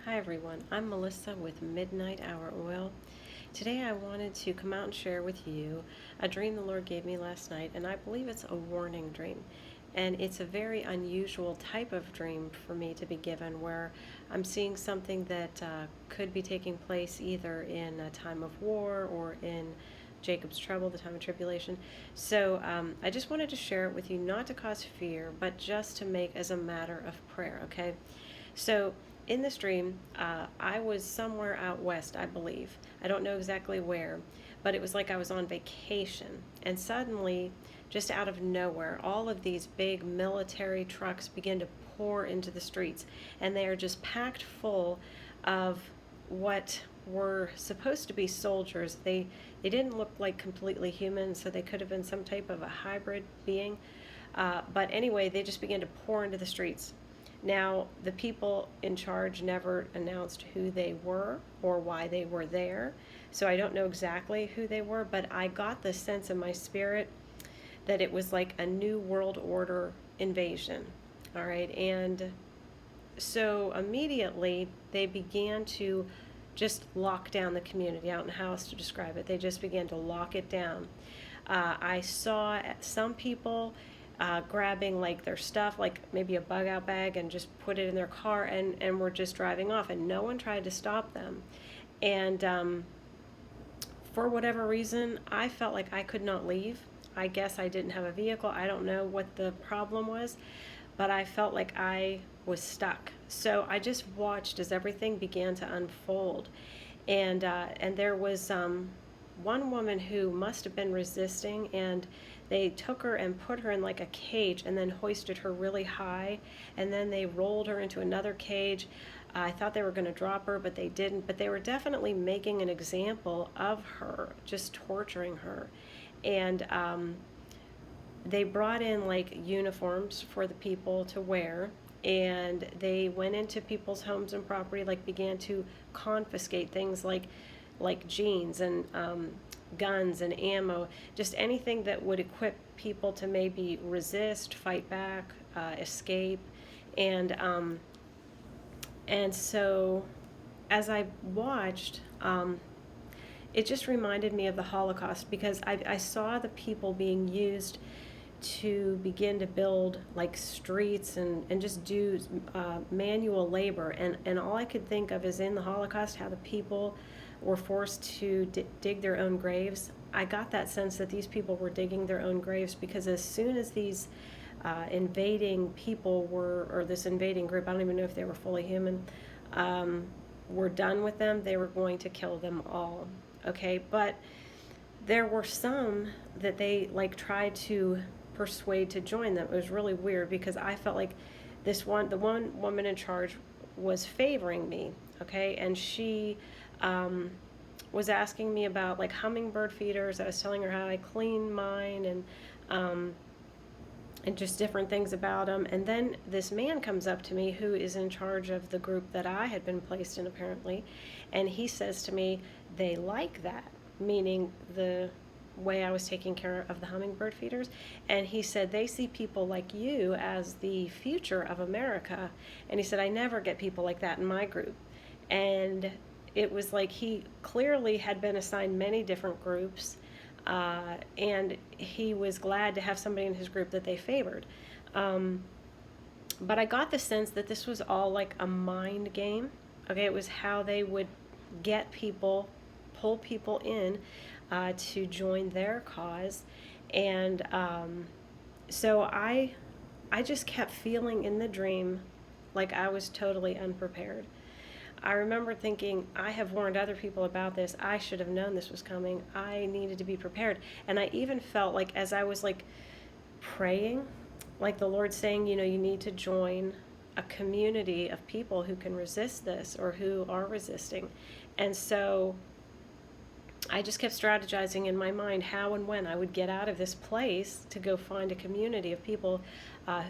Hi everyone, I'm Melissa with Midnight Hour Oil. Today I wanted to come out and share with you a dream the Lord gave me last night, and I believe it's a warning dream. And it's a very unusual type of dream for me to be given, where I'm seeing something that could be taking place either in a time of war or in Jacob's trouble, the time of tribulation. So I just wanted to share it with you, not to cause fear, but just to make as a matter of prayer, okay? So in this dream, I was somewhere out west, I believe. I don't know exactly where, but it was like I was on vacation. And suddenly, just out of nowhere, all of these big military trucks begin to pour into the streets, and they are just packed full of what were supposed to be soldiers. They didn't look like completely human, so they could have been some type of a hybrid being. But anyway, they just began to pour into the streets. Now, the people in charge never announced who they were or why they were there, so I don't know exactly who they were, but I got the sense in my spirit that it was like a new world order invasion. All right, and so immediately they began to just lock down the community. I don't know how else to describe it. They just began to lock it down. I saw some people grabbing like their stuff, like maybe a bug out bag, and just put it in their car and were just driving off, and no one tried to stop them. And for whatever reason, I felt like I could not leave. I guess I didn't have a vehicle. I don't know what the problem was, but I felt like I was stuck. So I just watched as everything began to unfold. And there was one woman who must have been resisting, and they took her and put her in like a cage and then hoisted her really high, and then they rolled her into another cage. I thought they were going to drop her, but they didn't. But they were definitely making an example of her, just torturing her. And they brought in like uniforms for the people to wear, and they went into people's homes and property, like began to confiscate things like jeans and guns and ammo, just anything that would equip people to maybe resist, fight back, escape. And so as I watched, it just reminded me of the Holocaust, because I saw the people being used to begin to build like streets and just do manual labor. And all I could think of is in the Holocaust, how the people were forced to dig their own graves. I got that sense that these people were digging their own graves, because as soon as these invading people were, or this invading group, I don't even know if they were fully human, were done with them, they were going to kill them all. Okay, but there were some that they like tried to persuade to join them. It was really weird, because I felt like the one woman in charge was favoring me. Okay, and she was asking me about like hummingbird feeders. I was telling her how I clean mine, and just different things about them. And then this man comes up to me who is in charge of the group that I had been placed in, apparently, and he says to me, they like that, meaning the way I was taking care of the hummingbird feeders. And he said, they see people like you as the future of America. And he said, I never get people like that in my group. And it was like he clearly had been assigned many different groups, and he was glad to have somebody in his group that they favored. But I got the sense that this was all like a mind game. Okay, it was how they would get people, pull people in to join their cause. And so I just kept feeling in the dream like I was totally unprepared. I remember thinking, I have warned other people about this. I should have known this was coming. I needed to be prepared. And I even felt like, as I was like praying, like the Lord saying, you need to join a community of people who can resist this, or who are resisting. And so I just kept strategizing in my mind how and when I would get out of this place to go find a community of people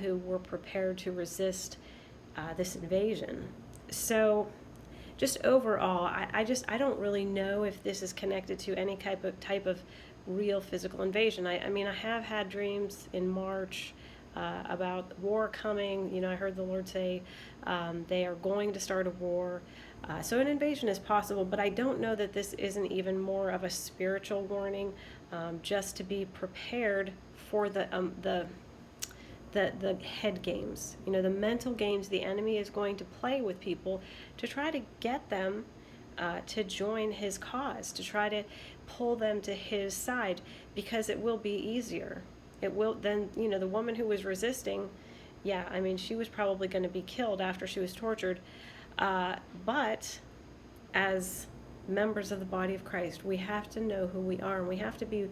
who were prepared to resist this invasion. So just overall, I don't really know if this is connected to any type of real physical invasion. I mean, I have had dreams in March about war coming. You know, I heard the Lord say they are going to start a war. So an invasion is possible, but I don't know that this isn't even more of a spiritual warning, just to be prepared for the head games, you know, the mental games the enemy is going to play with people to try to get them to join his cause, to try to pull them to his side, because it will be easier. It will then, you know, the woman who was resisting, yeah, I mean, she was probably going to be killed after she was tortured. But as members of the body of Christ, we have to know who we are, and we have to be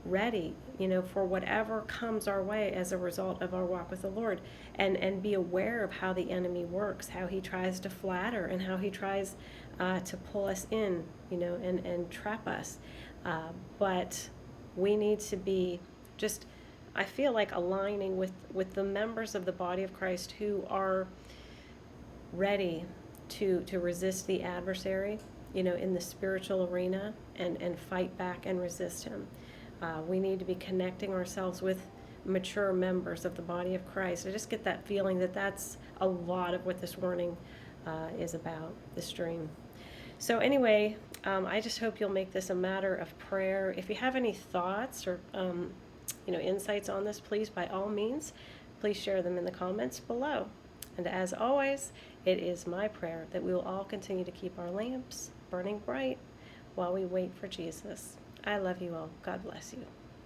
ready, you know, for whatever comes our way as a result of our walk with the Lord, and be aware of how the enemy works, how he tries to flatter, and how he tries to pull us in, you know, and trap us. But we need to be just, I feel like, aligning with the members of the body of Christ who are ready to resist the adversary, you know, in the spiritual arena, and fight back and resist him. We need to be connecting ourselves with mature members of the body of Christ. I just get that feeling that that's a lot of what this warning is about, this dream. So anyway, I just hope you'll make this a matter of prayer. If you have any thoughts or you know, insights on this, please, by all means, please share them in the comments below. And as always, it is my prayer that we will all continue to keep our lamps burning bright while we wait for Jesus. I love you all. God bless you.